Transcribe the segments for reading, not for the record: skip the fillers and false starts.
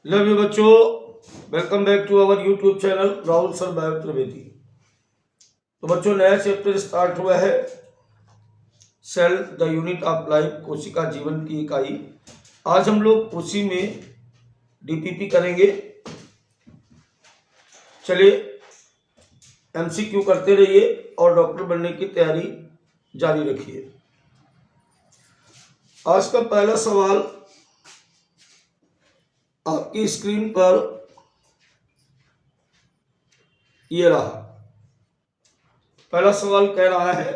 Love you बच्चों, welcome back to our YouTube channel Rahul sir bio Trivedi. तो बच्चों, नया चैप्टर स्टार्ट हुआ है, cell the unit of life, कोशिका जीवन की इकाई। आज हम लोग उसी में डीपीपी करेंगे। चलिए एमसीक्यू करते रहिए और डॉक्टर बनने की तैयारी जारी रखिए। आज का पहला सवाल आपकी स्क्रीन पर ये रहा। पहला सवाल कह रहा है,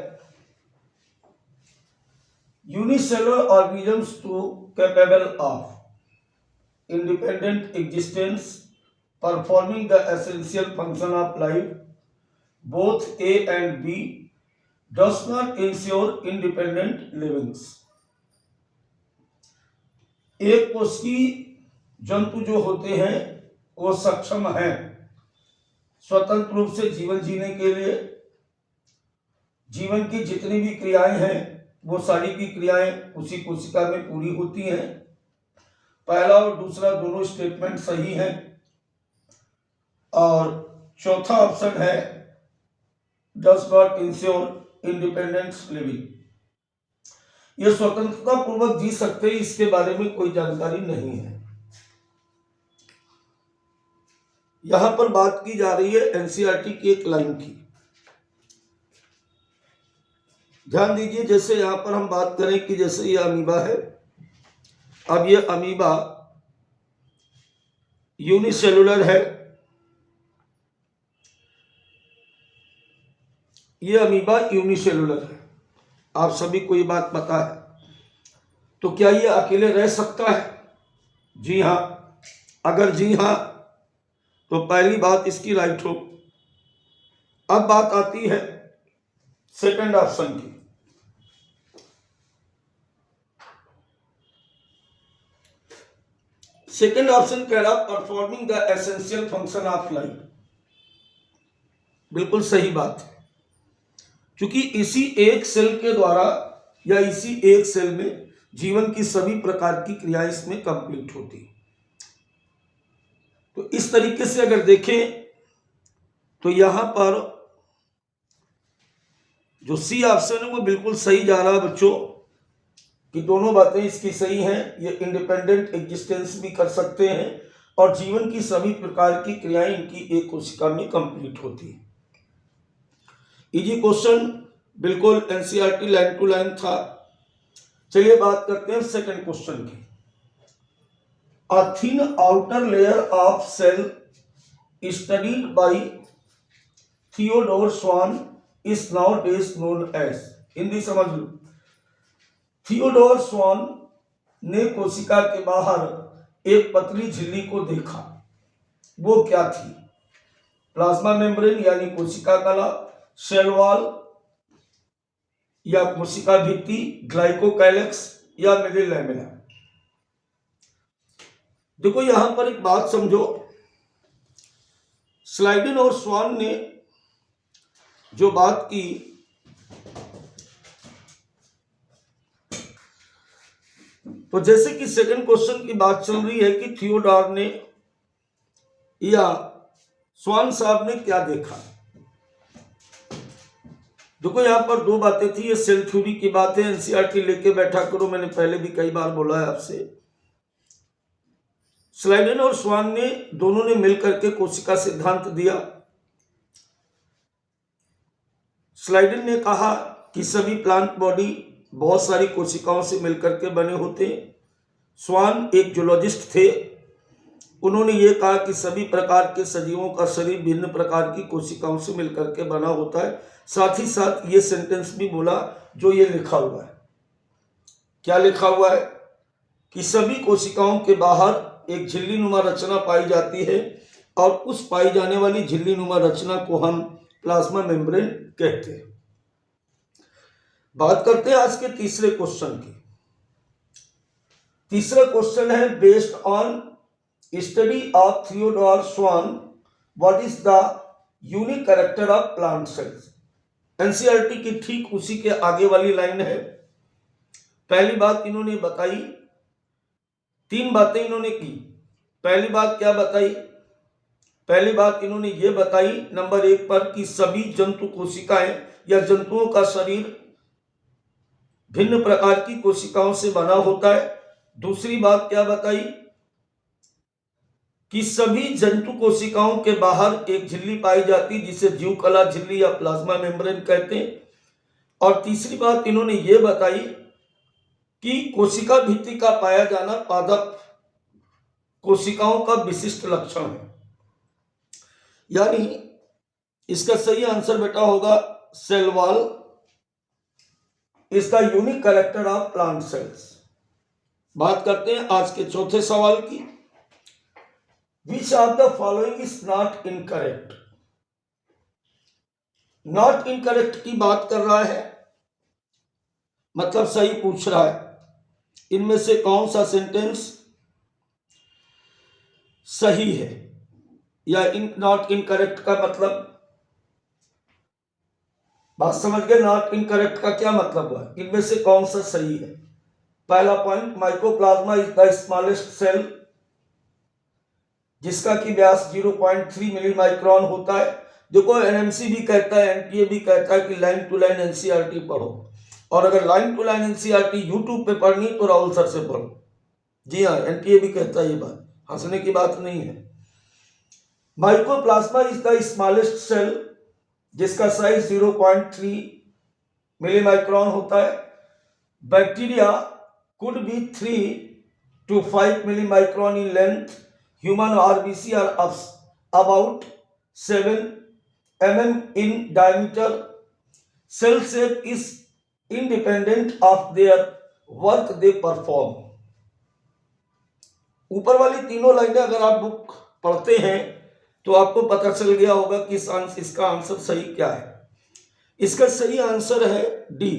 unicellular organisms to capable of independent existence performing the essential function of life both A and B does not ensure independent livings. एक कोशिकीय जंतु जो होते हैं वो सक्षम हैं स्वतंत्र रूप से जीवन जीने के लिए। जीवन की जितनी भी क्रियाएं हैं वो सारी की क्रियाएं उसी कोशिका में पूरी होती हैं। पहला और दूसरा दोनों स्टेटमेंट सही हैं। और चौथा ऑप्शन है डस नॉट इंश्योर इंडिपेंडेंट लिविंग। ये स्वतंत्रता पूर्वक जी सकते हैं, इसके बारे में कोई जानकारी नहीं है। यहां पर बात की जा रही है एनसीईआरटी की एक लाइन की। ध्यान दीजिए, जैसे यहां पर हम बात करें कि जैसे ये अमीबा है। अब ये अमीबा यूनिसेलुलर है। ये अमीबा यूनिसेलुलर है, आप सभी को ये बात पता है। तो क्या ये अकेले रह सकता है? जी हां। अगर जी हां तो पहली बात इसकी राइट हो। अब बात आती है सेकंड ऑप्शन की। सेकंड ऑप्शन कह रहा performing the essential function of life. बिल्कुल सही बात है, क्योंकि इसी एक सेल के द्वारा या इसी एक सेल में जीवन की सभी प्रकार की क्रियाएं इसमें कंप्लीट होती। तो इस तरीके से अगर देखें तो यहां पर जो सी ऑप्शन है वो बिल्कुल सही जा रहा है बच्चों, कि दोनों बातें इसकी सही हैं। ये इंडिपेंडेंट एग्जिस्टेंस भी कर सकते हैं और जीवन की सभी प्रकार की क्रियाएं इनकी एक कोशिका में कंप्लीट होती है। इजी क्वेश्चन, बिल्कुल एनसीईआरटी लाइन टू लाइन था। चलिए बात करते हैं सेकंड क्वेश्चन की। A thin outer layer of cell studied by Theodore Swan is nowadays known as। Hindi समझ लो। थियोडोर स्वान ने कोशिका के बाहर एक पतली झिल्ली को देखा। वो क्या थी? प्लाज्मा मेम्ब्रेन यानी कोशिका कला, सेल वॉल या कोशिका भित्ति, ग्लाइकोकाइलेक्स या मिडिल लैमेला। देखो यहां पर एक बात समझो, स्लाइडन और स्वान ने जो बात की, तो जैसे कि सेकंड क्वेश्चन की बात चल रही है कि थियोडोर ने या स्वान साहब ने क्या देखा। देखो यहां पर दो बातें थी। ये सेल थ्योरी की बात है, एनसीईआरटी लेके बैठा करो, मैंने पहले भी कई बार बोला है आपसे। स्लाइडन और स्वान ने दोनों ने मिलकर के कोशिका सिद्धांत दिया। स्लाइडन ने कहा कि सभी प्लांट बॉडी बहुत सारी कोशिकाओं से मिलकर के बने होते हैं। स्वान एक जूलॉजिस्ट थे, उन्होंने ये कहा कि सभी प्रकार के सजीवों का शरीर भिन्न प्रकार की कोशिकाओं से मिलकर के बना होता है। साथ ही साथ ये सेंटेंस भी बोला जो ये लिखा हुआ है। क्या लिखा हुआ है? कि सभी कोशिकाओं के बाहर एक झिल्ली नुमा रचना पाई जाती है और उस पाई जाने वाली झिल्ली नुमा रचना को हम प्लाज्मा मेम्ब्रेन कहते हैं। बात करते हैं आज के तीसरे क्वेश्चन की। तीसरा क्वेश्चन है, based on study of Theodore Schwann what is the unique character of plant cells. NCERT की ठीक उसी के आगे वाली लाइन है। पहली बात इन्होंने बताई, तीन बातें इन्होंने की पहली बात क्या बताई? पहली बात इन्होंने ये बताई नंबर 1 पर कि सभी जंतु कोशिकाएं या जंतुओं का शरीर भिन्न प्रकार की कोशिकाओं से बना होता है। दूसरी बात क्या बताई कि सभी जंतु कोशिकाओं के बाहर एक झिल्ली पाई जाती जिसे जीवकला झिल्ली या प्लाज्मा मेम्ब्रेन कहते हैं। और तीसरी बात इन्होंने ये बताई कि कोशिका भित्ति का पाया जाना पादप कोशिकाओं का विशिष्ट लक्षण है। यानी इसका सही आंसर बेटा होगा cell wall is the unique character of plant cells. बात करते हैं आज के चौथे सवाल की। Which of the following is not incorrect? Not incorrect की बात कर रहा है, मतलब सही पूछ रहा है। इनमें से कौन सा सेंटेंस सही है? या नॉट इनकरेक्ट का मतलब बात समझ गए? नॉट इनकरेक्ट का क्या मतलब हुआ? इनमें से कौन सा सही है? पहला point, mycoplasma is the smallest cell जिसका कि व्यास 0.3 मिली माइक्रोन होता है। देखो एनएमसी भी कहता है, एनटीए भी कहता है कि लाइन टू लाइन एनसीईआरटी पढ़ो, और अगर line to line NCERT YouTube पे पढ़नी तो राहुल सर से पढ़ो। जी हाँ, एनटीए भी कहता है ये बात, हंसने की बात नहीं है। Mycoplasma is the smallest cell जिसका साइज 0.3 मिली माइक्रोन होता है। Bacteria could be 3 to 5 milli micron in length. Human RBC are about 7 mm in diameter. Cell shape is independent of their work they perform. ऊपर वाली तीनों लाइनें अगर आप book पढ़ते हैं तो आपको पता चल गया होगा कि इसका आंसर सही क्या है। इसका सही आंसर है डी।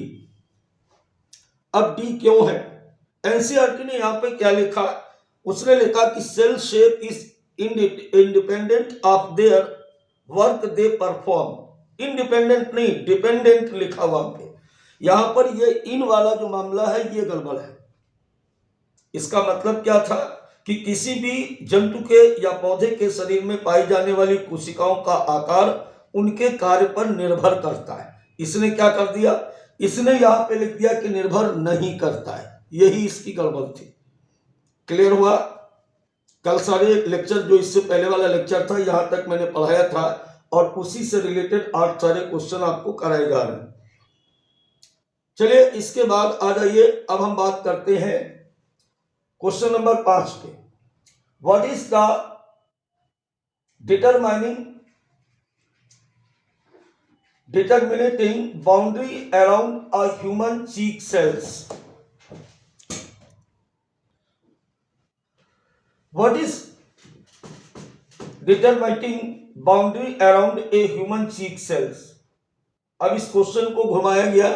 अब डी क्यों है? एनसीईआरटी ने यहां पे क्या लिखा? उसने लिखा कि cell shape is independent of their work they perform. Independent नहीं, डिपेंडेंट लिखा हुआ पे। यहां पर ये इन वाला जो मामला है ये गड़बड़ है। इसका मतलब क्या था कि किसी भी जंतु के या पौधे के शरीर में पाई जाने वाली कोशिकाओं का आकार उनके कार्य पर निर्भर करता है। इसने क्या कर दिया? इसने यहां पे लिख दिया कि निर्भर नहीं करता है। यही इसकी गड़बड़ थी। क्लियर हुआ? कल सारे लेक्चर जो इससे पहले वाला लेक्चर था यहां तक मैंने पढ़ाया था और उसी से रिलेटेड 8 सारे क्वेश्चन आपको कराए जा रहे हैं। चलिए इसके बाद आ जाइए, अब हम बात करते हैं क्वेश्चन नंबर 5 पे। What is the determining boundary around a human cheek cells? What is determining boundary around a human cheek cells? अब इस क्वेश्चन को घुमाया गया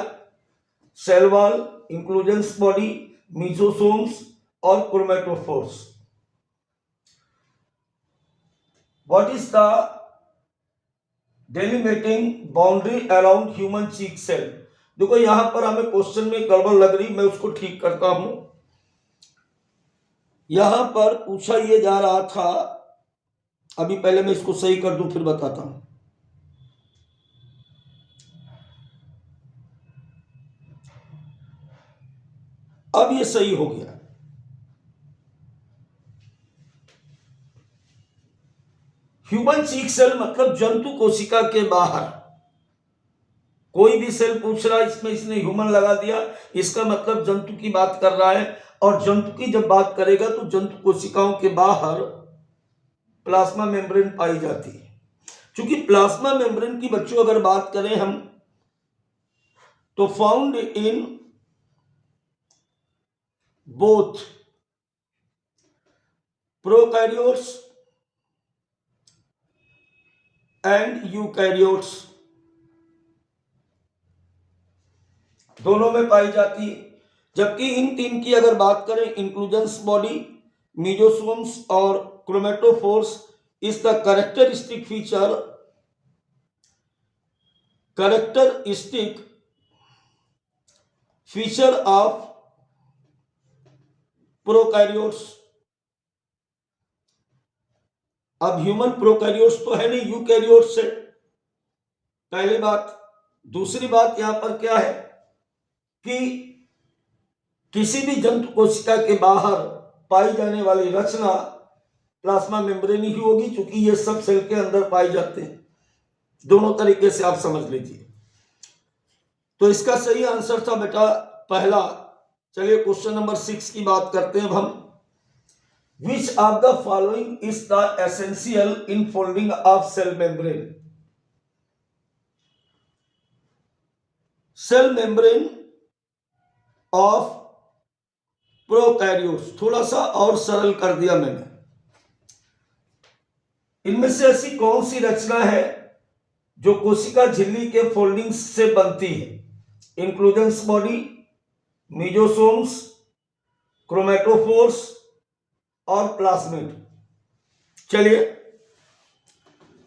सेल वॉल, इंक्लूजन्स बॉडी, मीजोसोम्स और chromatophores. What is the delimiting boundary around human cheek cell? देखो यहां पर हमें क्वेश्चन में गड़बड़ लग रही, मैं उसको ठीक करता हूं। यहां पर पूछा ये जा रहा था, अभी पहले मैं इसको सही कर दूं फिर बताता हूं। अब ये सही हो गया। ह्यूमन चीक सेल मतलब जंतु कोशिका के बाहर कोई भी सेल पूछ रहा है, इसमें इसने ह्यूमन लगा दिया, इसका मतलब जंतु की बात कर रहा है। और जंतु की जब बात करेगा तो जंतु कोशिकाओं के बाहर प्लाज्मा मेम्ब्रेन पाई जाती है। क्योंकि प्लाज्मा मेम्ब्रेन की बच्चों अगर बात करें हम तो found in both prokaryotes and eukaryotes, दोनों में पाई जाती है। जबकि इन तीन की अगर बात करें, इंक्लूजन्स बॉडी, मीजोसोम्स और chromatophores is the characteristic feature of prokaryotes. अब ह्यूमन प्रोकैरियोट्स तो है नहीं, यूकैरियोट्स से, पहली बात। दूसरी बात यहां पर क्या है कि किसी भी जंतु कोशिका के बाहर पाई जाने वाली रचना प्लाज्मा मेम्ब्रेन ही होगी, क्योंकि ये सब सेल के अंदर पाए जाते हैं। दोनों तरीके से आप समझ लीजिए। तो इसका सही आंसर था बेटा पहला। चलिए क्वेश्चन नंबर 6 की बात करते हैं अब हम। Which of the following is the essential in folding of cell membrane? Cell membrane of prokaryotes, थोड़ा सा और सरल कर दिया मैंने। इनमें से ऐसी कौन सी रचना है जो कोशिका झिल्ली के फोल्डिंग से बनती है? इंक्लूजन्स बॉडी, मीजोसोम्स, क्रोमेटोफोर्स और प्लाज्मिड। चलिए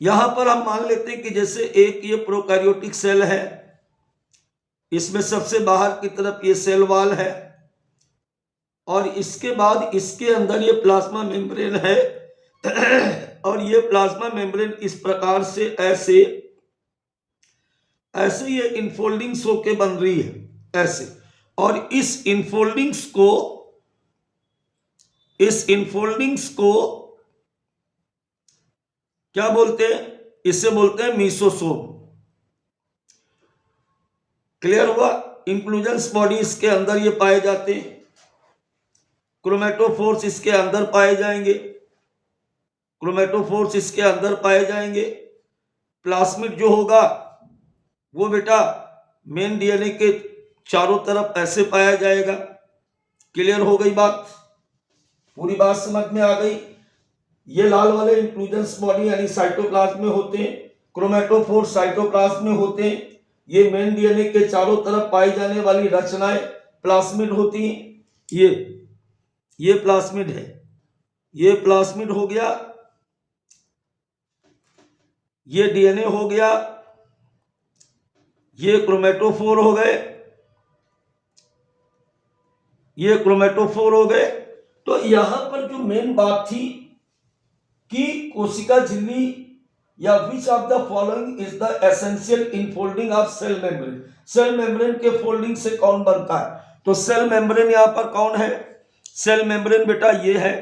यहां पर हम मान लेते हैं कि जैसे एक ये प्रोकैरियोटिक सेल है, इसमें सबसे बाहर की तरफ ये सेल वॉल है और इसके बाद इसके अंदर ये प्लाज्मा मेम्ब्रेन है और ये प्लाज्मा मेम्ब्रेन इस प्रकार से ऐसे ऐसे ये इनफोल्डिंग्स होके बन रही है ऐसे। और इस इनफोल्डिंग्स को क्या बोलते हैं? इसे बोलते हैं मीसोसोम। क्लियर हुआ? इंक्लूजन्स बॉडी इसके अंदर ये पाए जाते हैं, क्रोमेटोफोर्स इसके अंदर पाए जाएंगे, क्रोमेटोफोर्स इसके अंदर पाए जाएंगे। प्लाज्मिड जो होगा वो बेटा मेन डीएनए के चारों तरफ ऐसे पाया जाएगा। क्लियर हो गई बात? पूरी बात समझ में आ गई? ये लाल वाले इंक्लूजन्स बॉडी यानी साइटोप्लाज्म में होते हैं, क्रोमेटोफोर्स साइटोप्लाज्म में होते हैं। ये मेन डीएनए के चारों तरफ पाई जाने वाली रचनाएं प्लाज्मिड होती हैं। ये प्लाज्मिड है, ये प्लाज्मिड हो गया, ये डीएनए हो गया, ये क्रोमेटोफोर हो गए, ये क्रोमेटोफोर हो गए। तो यहां पर जो मेन बात थी कि कोशिका झिल्ली या which of the following is the essential in folding of cell membrane. Cell membrane के फोल्डिंग से कौन बनता है? तो सेल मेम्ब्रेन यहां पर कौन है? सेल मेम्ब्रेन बेटा ये है,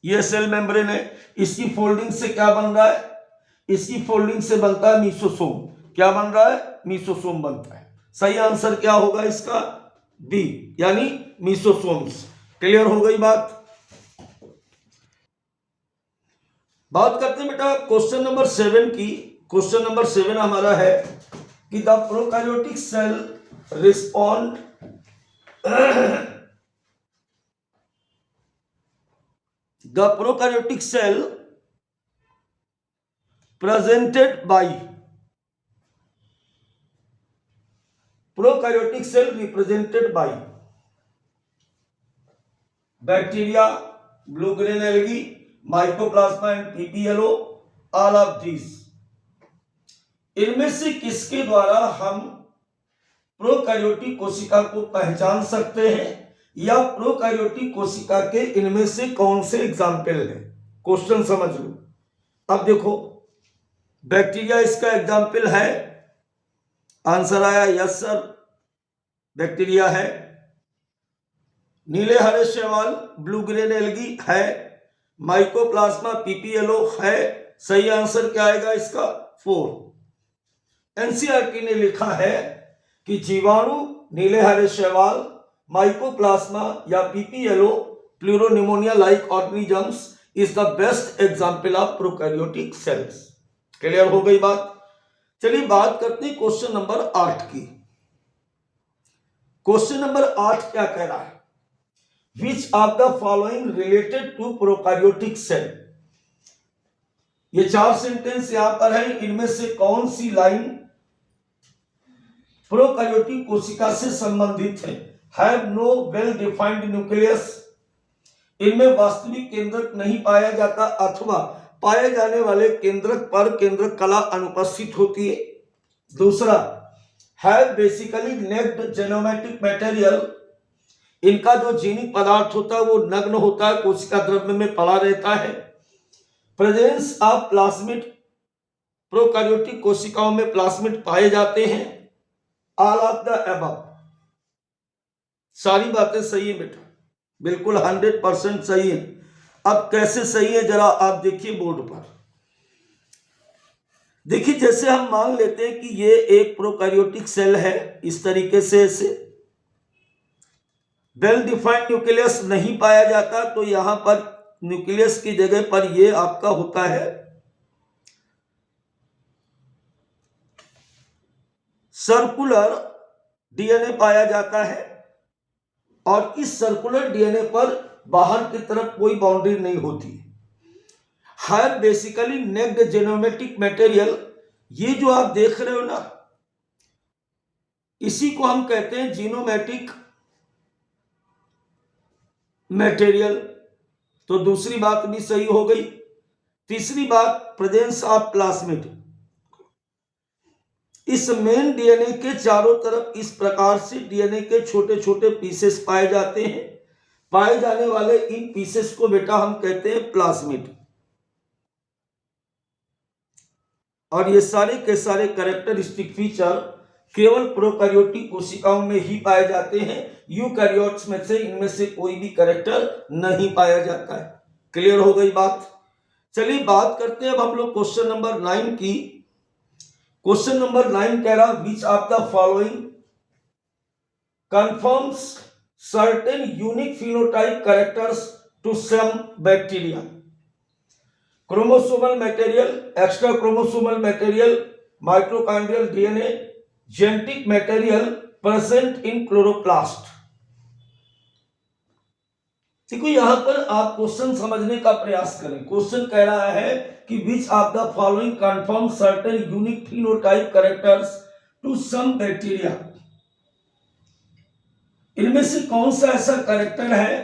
ये सेल मेम्ब्रेन है। इसकी फोल्डिंग से क्या बन रहा है? इसकी फोल्डिंग से बनता है मीसोसोम। क्या बन रहा है? मीसोसोम बनता है। सही आंसर क्या होगा इसका? बी, यानी मीसोसोम्स। क्लियर हो गई बात? बात करते हैं बेटा क्वेश्चन नंबर 7 की। क्वेश्चन नंबर 7 हमारा है कि the prokaryotic cell respond the prokaryotic cell presented by prokaryotic cell represented by bacteria, blue green algae, mycoplasma and PPLO, all of these। इनमें से किसके द्वारा हम प्रोकैरियोटिक कोशिका को पहचान सकते हैं या प्रोकैरियोटिक कोशिका के इनमें से कौन से एग्जाम्पल हैं? क्वेश्चन समझ लो। अब देखो बैक्टीरिया इसका एग्जाम्पल है। आंसर आया यस सर, बैक्टीरिया है। नीले हरे शैवाल ब्लू ग्रीन एल्गी है, माइकोप्लाज्मा पीपीएलओ है। सही आंसर क्या आएगा इसका? 4। एनसीईआरटी ने लिखा है कि जीवाणु, नीले हरे शैवाल, माइकोप्लाज्मा या PPLO, pleuropneumonia like organisms is the best example of prokaryotic cells. Clear हो गई बात? चलिए बात करते हैं क्वेश्चन नंबर 8 की। क्वेश्चन नंबर 8 क्या कह रहा है? Which of the following related to prokaryotic cell. ये 4 सेंटेंस यहां पर है, इनमें से कौन सी लाइन प्रोकैरियोटिक कोशिका से संबंधित है? Have no well defined nucleus, इनमें वास्तविक केंद्रक नहीं पाया जाता अथवा पाए जाने वाले केंद्रक पर केंद्रक कला अनुपस्थित होती है। दूसरा, हैव बेसिकली नेक्ड जेनोमेटिक मटेरियल, इनका जो जीनिक पदार्थ होता है वो नग्न होता है, कोशिका द्रव्य में पड़ा रहता है। प्रेजेंस ऑफ प्लाज्मिड, प्रोकैरियोटिक कोशिकाओं में प्लाज्मिड पाए जाते हैं। ऑल ऑफ द अबव, सारी बातें सही है बेटा, बिल्कुल 100% सही है। अब कैसे सही है जरा आप देखिए बोर्ड पर। देखिए जैसे हम मान लेते हैं कि ये एक प्रोकैरियोटिक सेल है, इस तरीके से इसे वेल डिफाइंड न्यूक्लियस नहीं पाया जाता, तो यहां पर न्यूक्लियस की जगह पर ये आपका होता है सर्कुलर डीएनए पाया जाता है, और इस सर्कुलर डीएनए पर बाहर की तरफ कोई बाउंड्री नहीं होती है बेसिकली नेक्ड जेनोमेटिक मटेरियल। ये जो आप देख रहे हो ना, इसी को हम कहते हैं जीनोमेटिक मटेरियल। तो दूसरी बात भी सही हो गई। तीसरी बात, प्रेजेंस ऑफ प्लाज्मिड, इस मेन डीएनए के चारों तरफ इस प्रकार से डीएनए के छोटे छोटे पीसेस पाए जाते हैं। पाए जाने वाले इन पीसेस को बेटा हम कहते हैं प्लाज्मिड, और ये सारे के सारे कैरेक्टरिस्टिक फीचर केवल प्रोकैरियोटिक कोशिकाओं में ही पाए जाते हैं। यूकैरियोट्स में से इनमें से कोई भी कैरेक्टर नहीं पाया जाता है। क्लियर हो गई बात। चलिए बात करते हैं अब हम लोग क्वेश्चन नंबर 9 की। क्वेश्चन नंबर 9 कह रहा, विच of the following confirms certain unique phenotype characters to some bacteria? Chromosomal material, extra chromosomal material, mitochondrial DNA, genetic material present in chloroplast। देखो यहां पर आप क्वेश्चन समझने का प्रयास करें। क्वेश्चन कह रहा है कि which of the following confirm certain unique phenotype characters to some bacteria. इनमें से कौन सा ऐसा कैरेक्टर है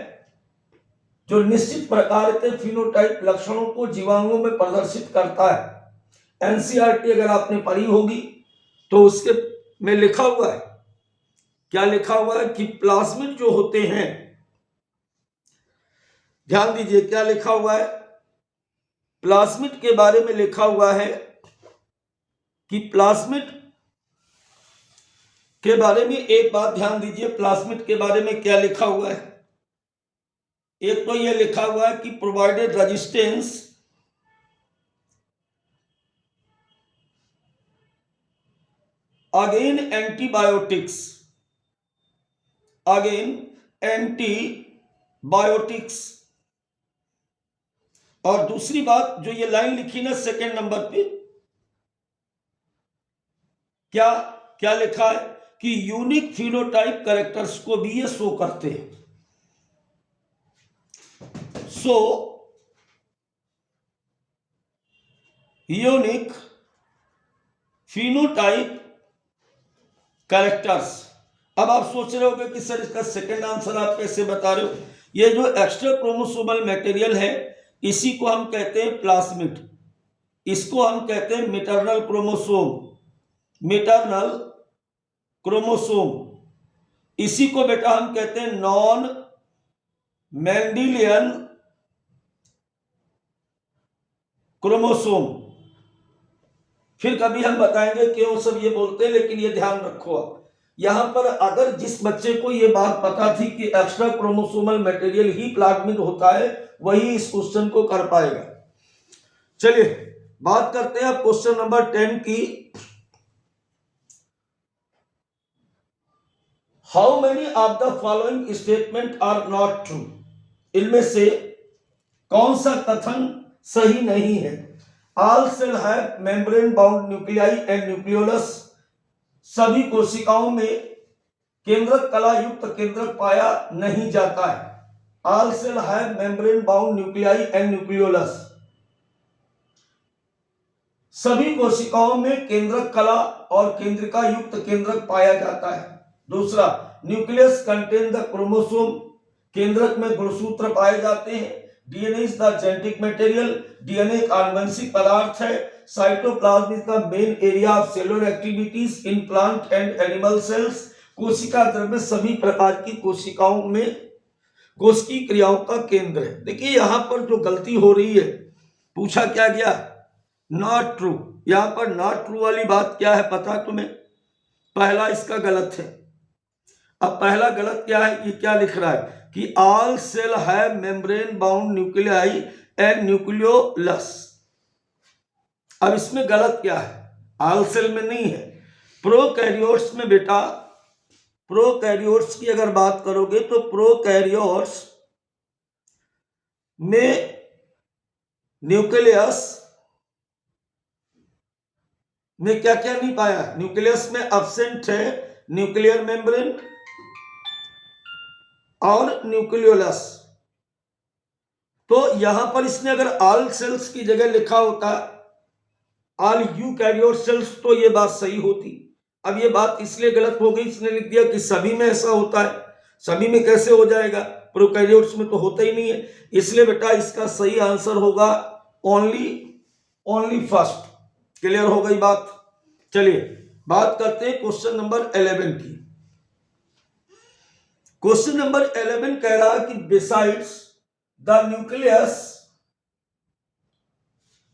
जो निश्चित प्रकार के फिनोटाइप लक्षणों को जीवाणुओं में प्रदर्शित करता है। एनसीईआरटी अगर आपने पढ़ी होगी तो उसके में लिखा हुआ है, क्या लिखा हुआ है कि प्लाज्मिड जो होते हैं, ध्यान दीजिए क्या लिखा हुआ है। प्लाज्मिड के बारे में लिखा हुआ है कि प्लाज्मिड के बारे में एक बात ध्यान दीजिए, प्लाज्मिड के बारे में क्या लिखा हुआ है। एक तो यह लिखा हुआ है कि provided resistance again antibiotics, again antibiotics. और दूसरी बात जो ये लाइन लिखी ना सेकेंड नंबर पे, क्या क्या लिखा है कि यूनिक फिनोटाइप कैरेक्टर्स को भी ये शो करते हैं। So unique phenotype characters. अब आप सोच रहे होंगे कि सर इसका सेकंड आंसर आप कैसे बता रहे हो। ये जो एक्स्ट्रा क्रोमोसोमल मटेरियल है इसी को हम कहते हैं प्लाज्मिड, इसको हम कहते हैं मैटरनल क्रोमोसोम, मैटरनल क्रोमोसोम। इसी को बेटा हम कहते हैं नॉन मेंडेलियन क्रोमोसोम। फिर कभी हम बताएंगे क्यों सब ये बोलते हैं, लेकिन ये ध्यान रखो आप यहां पर, अगर जिस बच्चे को ये बात पता थी कि एक्स्ट्रा क्रोमोसोमल मटेरियल ही प्लाज्मिड होता है, वही इस क्वेश्चन को कर पाएगा। चलिए बात करते हैं क्वेश्चन नंबर 10 की। How many of the following statement are not true. इनमें से कौन सा कथन सही नहीं है। All cell have membrane bound nuclei and nucleolus. सभी कोशिकाओं में केंद्रक कला युक्त केंद्रक पाया नहीं जाता है। All cell have membrane bound nuclei and nucleolus. सभी कोशिकाओं में केंद्रक कला और केंद्रिका युक्त केंद्रक पाया जाता है। दूसरा, न्यूक्लियस कंटेन द क्रोमोसोम। केंद्रक में गुणसूत्र पाए जाते हैं। DNA is the genetic material. DNA एक आनुवंशिक पदार्थ है। Cytoplasm is the main area of cellular activities in plant and animal cells. कोशिका द्रव्य सभी प्रकार की कोशिकाओं में कोशिकीय क्रियाओं का केंद्र है। देखिए यहां पर जो गलती हो रही है पूछा क्या गया, नॉट ट्रू। यहां पर नॉट ट्रू वाली बात क्या है पता तुम्हें, पहला इसका गलत है। अब पहला गलत क्या है, ये क्या लिख रहा है कि all cell have membrane bound nuclei and nucleolus. अब इसमें गलत क्या है, ऑल सेल में नहीं है। प्रोकैरियोट्स में बेटा, प्रोकैरियोट्स की अगर बात करोगे तो प्रोकैरियोट्स में न्यूक्लियस में क्या क्या नहीं पाया, न्यूक्लियस में एब्सेंट है न्यूक्लियर मेम्ब्रेन और न्यूक्लियोलस। तो यहां पर इसने अगर ऑल सेल्स की जगह लिखा होता ऑल यूकैरियोट सेल्स तो ये बात सही होती। अब ये बात इसलिए गलत हो गई, इसने लिख दिया कि सभी में ऐसा होता है। सभी में कैसे हो जाएगा, प्रोकैरियोट्स में तो होता ही नहीं है। इसलिए बेटा इसका सही आंसर होगा ओनली फर्स्ट। क्लियर हो गई बात। चलिए बात करते हैं क्वेश्चन नंबर 11 की। क्वेश्चन नंबर 11 कह रहा है कि besides the nucleus,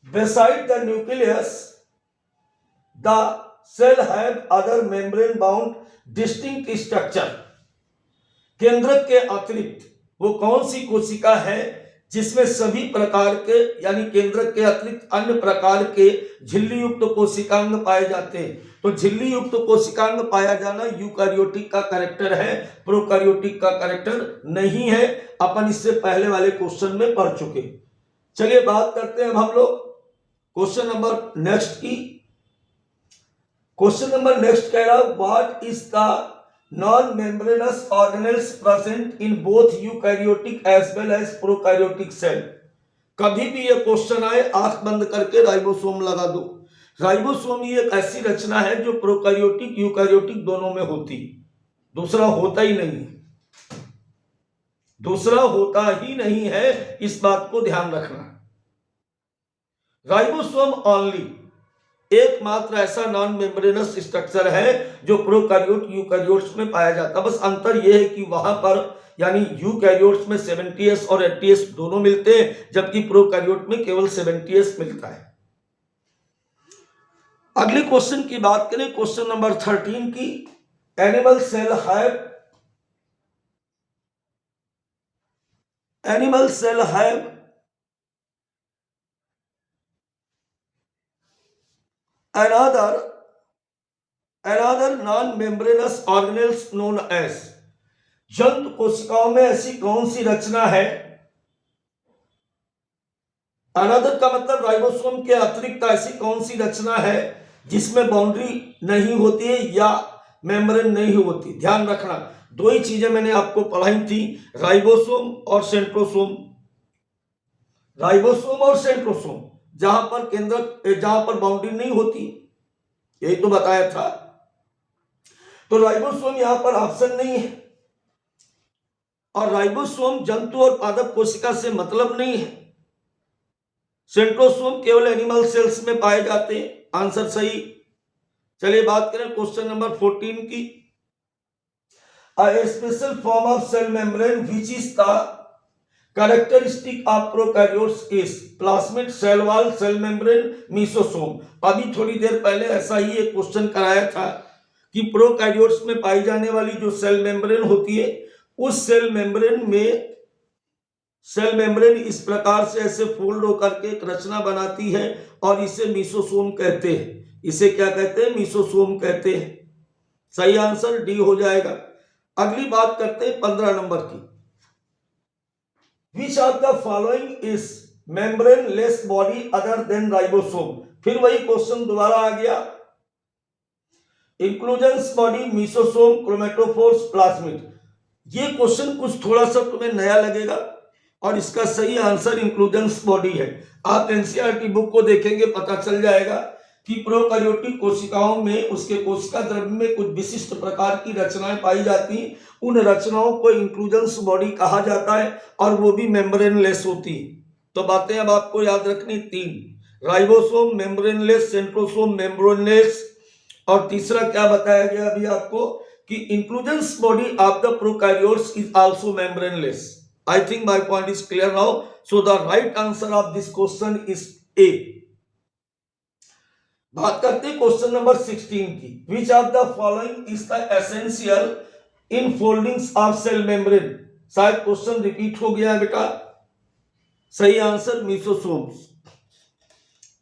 beside the nucleus the cell have other membrane bound distinct structure। केंद्रक के अतिरिक्त वो कौन सी कोशिका है जिसमें सभी प्रकार के यानी केंद्रक के अतिरिक्त अन्य प्रकार के झिल्ली युक्त कोशिकांग पाए जाते हैं। तो झिल्ली युक्त कोशिकांग पाया जाना यूकैरियोटिक का कैरेक्टर है, प्रोकैरियोटिक का कैरेक्टर नहीं है। अपन इससे पहले वाले क्वेश्चन में पढ़ चुके। चलिए बात करते हैं अब हम लोग क्वेश्चन नंबर नेक्स्ट की। क्वेश्चन नंबर नेक्स्ट कह रहा है what is the non membranous organelles present in both eukaryotic as well as prokaryotic cell. कभी भी ये क्वेश्चन आए आंख बंद करके राइबोसोम लगा दो। राइबोसोम ये एक ऐसी रचना है जो प्रोकैरियोटिक यूकैरियोटिक दोनों में होती, दूसरा होता ही नहीं, दूसरा होता ही नहीं है, इस बात को ध्यान रखना। राइबोसोम ओनली एकमात्र ऐसा नॉन मेम्ब्रेनस स्ट्रक्चर है जो प्रोकैरियोट यूकैरियोट्स में पाया जाता है। बस अंतर यह है कि वहां पर यानी यूकैरियोट्स में 70s और 80s दोनों मिलते हैं, जबकि प्रोकैरियोट में केवल 70s मिलता है। अगले क्वेश्चन की बात करें, क्वेश्चन नंबर 13 की। Animal cell have another non-membranous organelles known as। जंतु कोशिकाओं में ऐसी कौन सी रचना है, अनदर का मतलब राइबोसोम के अतिरिक्त ऐसी कौन सी रचना है जिसमें बाउंड्री नहीं होती है या मेम्ब्रेन नहीं होती। ध्यान रखना दो ही चीजें मैंने आपको पढ़ाई थी, राइबोसोम और सेंट्रोसोम। राइबोसोम और सेंट्रोसोम जहां पर बाउंड्री नहीं होती, यही तो बताया था। तो राइबोसोम यहां पर ऑप्शन नहीं है, और राइबोसोम जंतु और पादप कोशिका से मतलब नहीं है। सेंट्रोसोम केवल एनिमल सेल्स में पाए जाते हैं, आंसर सही। चलिए बात करें क्वेश्चन नंबर 14 की। A special form of cell membrane which is the characteristic of prokaryotes is plasmid, cell wall, cell membrane, mesosome। अभी थोड़ी देर पहले ऐसा ही एक क्वेश्चन कराया था कि प्रोकैरियोट्स में पाई जाने वाली जो सेल मेम्ब्रेन होती है, उस सेल मेम्ब्रेन इस प्रकार से ऐसे फोल्ड होकर के एक रचना बनाती है और इसे मीसोसोम कहते हैं। इसे क्या कहते हैं, मीसोसोम कहते हैं। सही आंसर डी हो जाएगा। अगली बात करते हैं 15 नंबर की। Which of the following is membraneless body other than ribosome। फिर वही क्वेश्चन दोबारा आ गया। Inclusions body, mesosome, chromatophores, plasmid. ये क्वेश्चन कुछ थोड़ा सा तुम्हें नया लगेगा और इसका सही आंसर इंक्लूजन्स बॉडी है। आप एनसीईआरटी बुक को देखेंगे पता चल जाएगा कि प्रोकैरियोटिक कोशिकाओं में उसके कोशिका द्रव्य में कुछ विशिष्ट प्रकार की रचनाएं पाई जाती हैं। उन रचनाओं को इंक्लूजन्स बॉडी कहा जाता है और वो भी मेम्ब्रेनलेस होती है। तो बातें अब आपको याद रखनी 3, राइबोसोम मेम्ब्रेनलेस, सेंट्रोसोम मेम्ब्रेनलेस, और तीसरा क्या बताया गया अभी आपको कि inclusions body of the prokaryotes is also membraneless. I think my point is clear now. So the right answer of this question is A. बात करते हैं क्वेश्चन नंबर 16 की. Which of the following is the essential in foldings of cell membrane? शायद question repeat हो गया है बेटा. सही आंसर मीसोसोम्स.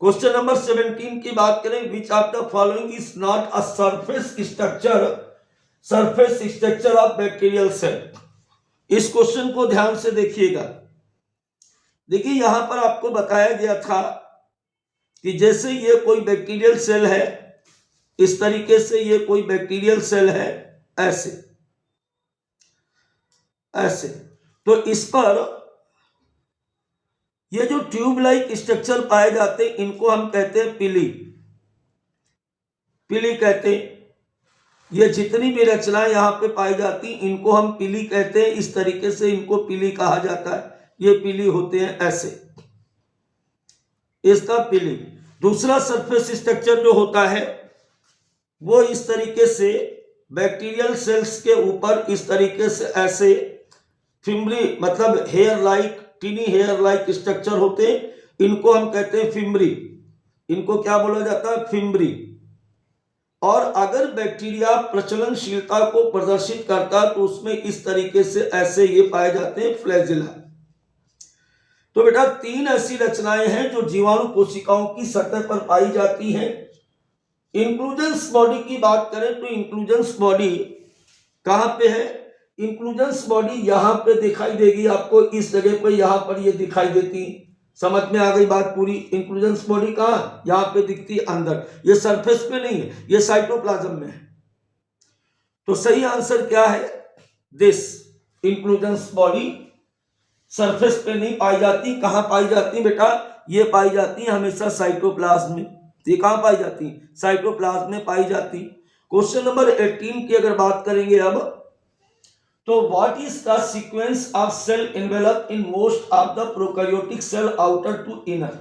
क्वेश्चन नंबर 17 की बात करें. Which of the following is not a surface structure of bacterial cell? इस क्वेश्चन को ध्यान से देखिएगा. देखिए यहां पर आपको बताया गया था कि जैसे ये कोई बैक्टीरियल सेल है, इस तरीके से ये कोई बैक्टीरियल सेल है, ऐसे ऐसे. तो इस पर ये जो ट्यूब लाइक स्ट्रक्चर पाए जाते हैं इनको हम कहते हैं पिली. पिली कहते हैं. ये जितनी भी रचनाएं यहाँ पे पाई जाती इनको हम पिली कहते हैं. इस तरीके से इनको पिली कहा जाता है. ये पिली होते हैं ऐसे, इसका पिली. दूसरा सरफेस स्ट्रक्चर जो होता है वो इस तरीके से बैक्टीरियल सेल्स के ऊपर इस तरीके से ऐसे फिम्बरी, मतलब hair like, tiny hair like structure होते हैं. इनको हम कहते हैं फिम्बरी. इनको क्या बोला जाता है? फिम्बरी. और अगर बैक्टीरिया प्रचलनशीलता को प्रदर्शित करता है तो उसमें इस तरीके से ऐसे ये पाए जाते हैं फ्लैजिला. तो बेटा 3 ऐसी रचनाएं हैं जो जीवाणु कोशिकाओं की सतह पर पाई जाती हैं. इंक्लूजन्स बॉडी की बात करें तो इंक्लूजन्स बॉडी कहां पे है? इंक्लूजन्स बॉडी यहां पे दिखाई देगी आपको, इस जगह पे यहां पर ये दिखाई देती. समझ में आ गई बात पूरी? इंक्लूजन्स बॉडी कहां? यहां पे दिखती है अंदर. ये सरफेस पे नहीं है, ये साइटोप्लाज्म में है. तो सही आंसर क्या है? दिस इंक्लूजन्स बॉडी सरफेस पे नहीं पाई जाती. कहां पाई जाती बेटा? ये पाई जाती है हमेशा साइटोप्लाज्म में. ये कहां पाई जाती? साइटोप्लाज्म में पाई जाती. क्वेश्चन नंबर 18 की अगर बात करेंगे अब, तो what is the sequence of cell envelope in most of the prokaryotic cell outer to inner?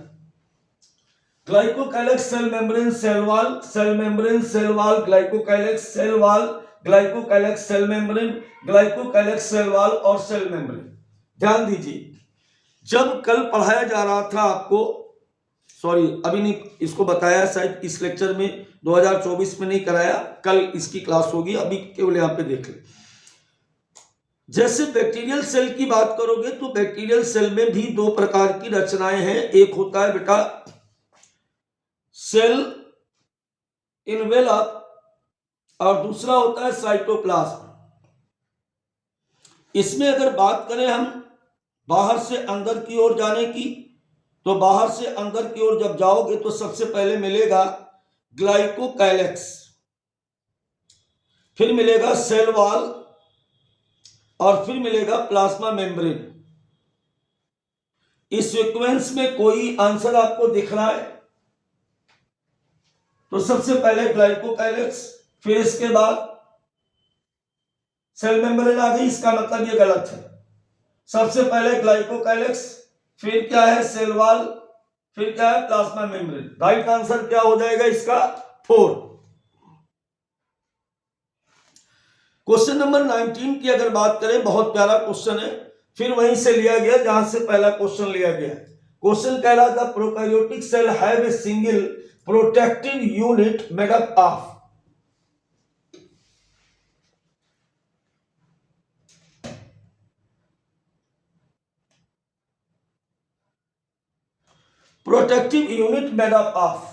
Glycocalyx, cell membrane, cell wall, cell membrane, cell wall, glycocalyx, cell wall, glycocalyx, cell membrane, glycocalyx, cell wall और cell membrane. ध्यान दीजिए, जब कल पढ़ाया जा रहा था आपको, सॉरी अभी नहीं इसको बताया, शायद इस लेक्चर में 2024 में नहीं कराया, कल इसकी क्लास होगी, अभी केवल यहां पे देख लें. जैसे बैक्टीरियल सेल की बात करोगे तो बैक्टीरियल सेल में भी 2 प्रकार की रचनाएं हैं. एक होता है बेटा सेल इनवेलप और दूसरा होता है साइटोप्लाज्म. इसमें अगर बात करें हम बाहर से अंदर की ओर जाने की, तो बाहर से अंदर की ओर जब जाओगे तो सबसे पहले मिलेगा ग्लाइकोकाइलेक्स, फिर मिलेगा सेल वॉल और फिर मिलेगा प्लाज्मा मेम्ब्रेन. इस सीक्वेंस में कोई आंसर आपको दिख रहा है? तो सबसे पहले ग्लाइकोकाइलेक्स, फिर इसके बाद सेल मेम्ब्रेन आ गई, इसका मतलब ये गलत है. सबसे पहले ग्लाइकोकाइलेक्स, फिर क्या है? सेल वॉल, फिर क्या है? Plasma membrane. राइट आंसर क्या हो जाएगा इसका? 4. क्वेश्चन नंबर 19 की अगर बात करें, बहुत प्यारा क्वेश्चन है, फिर वहीं से लिया गया जहां से पहला क्वेश्चन लिया गया. क्वेश्चन कह रहा था prokaryotic cell have a single protective unit made up of. Protective unit made up of.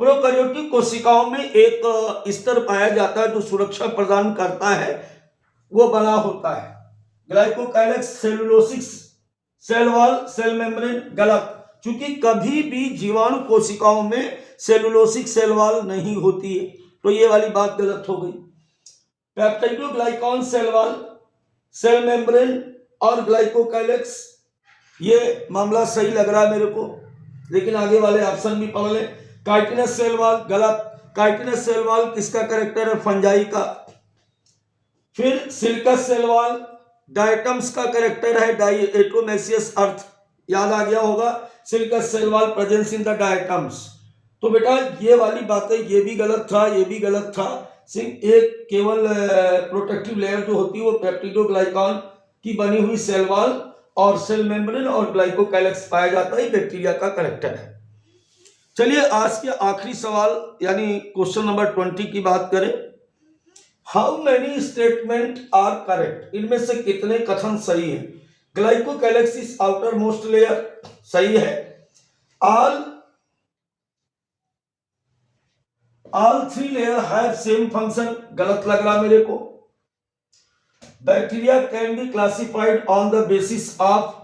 Prokaryotic कोशिकाओं में एक स्तर पाया जाता है जो सुरक्षा प्रदान करता है, वो बना होता है. Glycocalyx, cellulosic, cell wall, cell membrane. गलत, क्योंकि कभी भी जीवाणु कोशिकाओं में सेलुलोसिक सेल वॉल नहीं होती है, तो ये वाली बात गलत हो गई. Peptidoglycan, cell wall, cell membrane और ग्लाइकोकाइलेक्स, ये मामला सही लग रहा है मेरे को, लेकिन आगे वाले ऑप्शन भी पढ़ लें. काइटिनस सेल वॉल गलत. काइटिनस सेल वॉल किसका कैरेक्टर है? फंजाई का. फिर सिल्कस सेल वॉल डायटम्स का कैरेक्टर है, डायटोमेसियस अर्थ, याद आ गया होगा. Siliceous cell wall presence in the diatoms. तो बेटा ये वाली बातें, ये भी गलत था, ये भी गलत था. एक केवल प्रोटेक्टिव लेयर जो होती है वो पेप्टिडोग्लाइकान की बनी हुई सेल वॉल और सेल मेम्ब्रेन और ग्लाइकोकैलेक्स पाया जाता है, बैक्टीरिया का कैरेक्टर है। चलिए आज के आखिरी सवाल यानी क्वेश्चन नंबर 20 की बात करें। How many statement are correct, इनमें से कितने कथन सही है? Glycocalyx is outer most layer, सही है। All 3 layer have same function, गलत लग रहा मेरे को। Bacteria can be classified on the basis of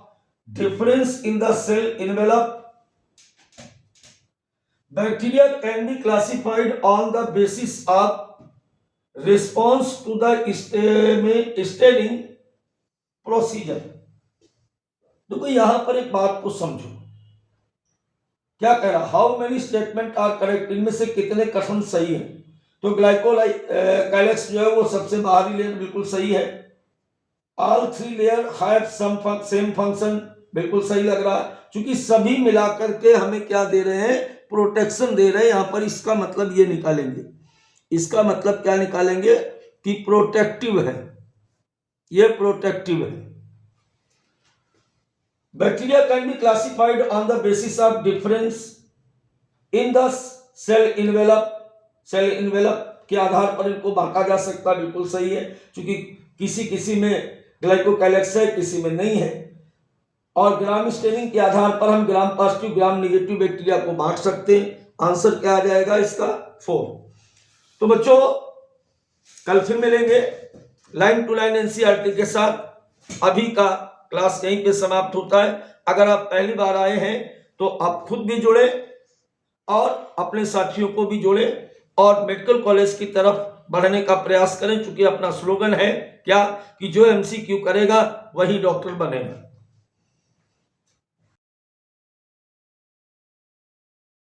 difference in the cell envelope. Bacteria can be classified on the basis of response to the staining procedure. देखो यहां पर एक बात को समझो, क्या कह रहा, how many statement are correct, इनमें से कितने कथन सही हैं? तो ग्लाइकोकैलेक्स जो है वो सबसे बाहरी लेयर, बिल्कुल सही है। All 3 layer have same function, बिल्कुल सही लग रहा है, क्योंकि सभी मिलाकर के हमें क्या दे रहे हैं, प्रोटेक्शन दे रहे हैं। यहां पर इसका मतलब ये निकालेंगे, इसका मतलब क्या निकालेंगे कि प्रोटेक्टिव है, ये प्रोटेक्टिव है। Bacteria can be classified on the basis of difference in the cell envelope, cell envelope के आधार पर इनको बांटा जा सकता है, बिल्कुल सही है, क्योंकि किसी किसी में ग्लाइकोकैलेक्स है, किसी में नहीं है। और ग्राम स्टेनिंग के आधार पर हम gram positive gram negative bacteria को बांट सकते हैं। आंसर क्या आ जाएगा इसका? 4। तो बच्चों कल फिर मिलेंगे लाइन टू लाइन एनसीईआरटी के साथ। अभी का क्लास यहीं पे समाप्त होता है। अगर आप पहली बार आए हैं तो आप खुद भी जुड़े और अपने साथियों को भी जोड़े और मेडिकल कॉलेज की तरफ बढ़ने का प्रयास करें, क्योंकि अपना स्लोगन है क्या कि जो एमसीक्यू करेगा वही डॉक्टर बनेगा।